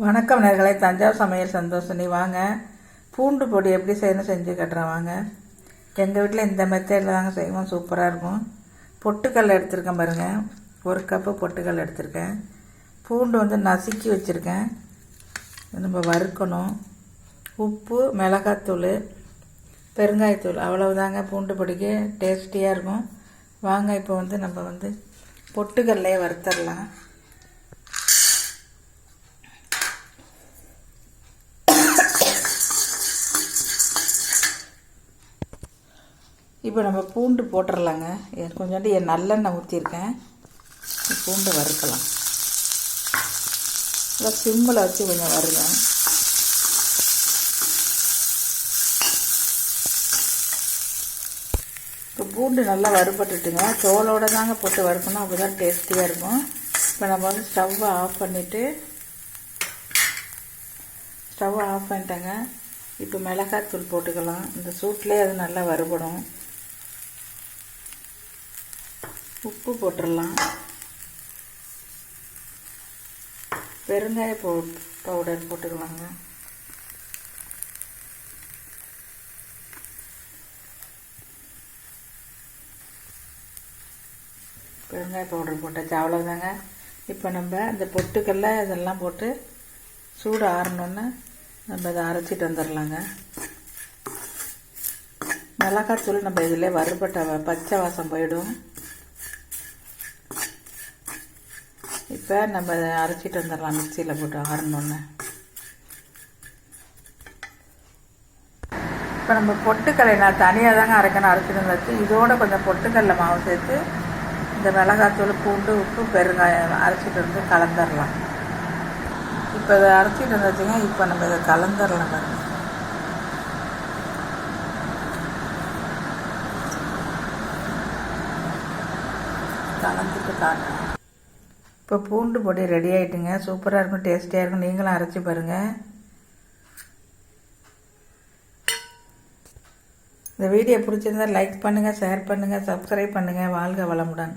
வணக்கம் நேயர்களே, தஞ்சாவூர் சமையல் சந்தோஷினி. வாங்க பூண்டு பொடி எப்படி செய்யணும் செஞ்சு கட்டுறேன் வாங்க. எங்கள் வீட்டில் இந்த மெத்தடில் தாங்க செய்வோம், சூப்பராக இருக்கும். பொட்டுக்கடலை எடுத்திருக்கேன் பாருங்கள், 1 கப்பு பொட்டுக்கடலை எடுத்திருக்கேன். பூண்டு வந்து நசுக்கி வச்சுருக்கேன், நம்ம வறுக்கணும். உப்பு, மிளகாத்தூள், பெருங்காயத்தூள், அவ்வளவுதாங்க. பூண்டு பொடிக்கு டேஸ்டியாக இருக்கும். வாங்க இப்போ வந்து நம்ம வந்து பொட்டுக்கடலையை வறுத்தரலாம். இப்போ நம்ம பூண்டு போட்டுடலாங்க. கொஞ்சோண்டு நல்லெண்ணெய் ஊற்றிருக்கேன். பூண்டை வறுக்கலாம். நல்லா சிம்மில் வச்சு கொஞ்சம் வருங்க. இப்போ பூண்டு நல்லா வறுபட்டுட்டுங்க. தோலோடு தாங்க போட்டு வறுக்கணும், அப்போ தான் டேஸ்டியாக இருக்கும். இப்போ நம்ம வந்து ஸ்டவ்வை ஆஃப் பண்ணிட்டேங்க. இப்போ மிளகாத்தூள் போட்டுக்கலாம். இந்த சூட்லேயே அது நல்லா வறுபடும். உப்பு போட்டுடலாம். பெருங்காய பவுடர் போட்டுக்கலாங்க. பெருங்காய பவுடர் போட்டாச்சு, அவ்வளோதாங்க. இப்போ நம்ம இந்த பொட்டுக்கல்ல இதெல்லாம் போட்டு சூடு ஆறணுன்னு நம்ம இதை அரைச்சிட்டு வந்துடலாங்க. மிளகாத்தூள் நம்ம இதில் வறுபட்ட பச்சை வாசம் போயிடும். இப்போ நம்ம அதை அரைச்சிட்டு வந்துடலாம், மிக்சியில் போட்டு ஆறணுன்னு. இப்போ நம்ம பொட்டுக்கடலை நான் தனியாக தாங்க அரைச்சிட்டு வந்தாச்சு. இதோடு கொஞ்சம் பொட்டுக்கடலை மாவு சேர்த்து இந்த மிளகாத்தூள், பூண்டு, உப்பு, பெருங்காயம் அரைச்சிட்டு வந்து கலந்துடலாம். இப்போ இதை அரைச்சிட்டு வந்தாச்சுங்க. இப்போ நம்ம இதை கலந்துடலாம் பாருங்க. கலந்துட்டு காட்டுறேன். இப்போ பூண்டு பொடி ரெடி ஆகிட்டுங்க. சூப்பராக இருக்கும், டேஸ்டியாக இருக்கும். நீங்களும் அரைச்சி பாருங்கள். இந்த வீடியோ பிடிச்சிருந்தால் லைக் பண்ணுங்கள், ஷேர் பண்ணுங்கள், சப்ஸ்கிரைப் பண்ணுங்கள். வாழ்க வளமுடன்.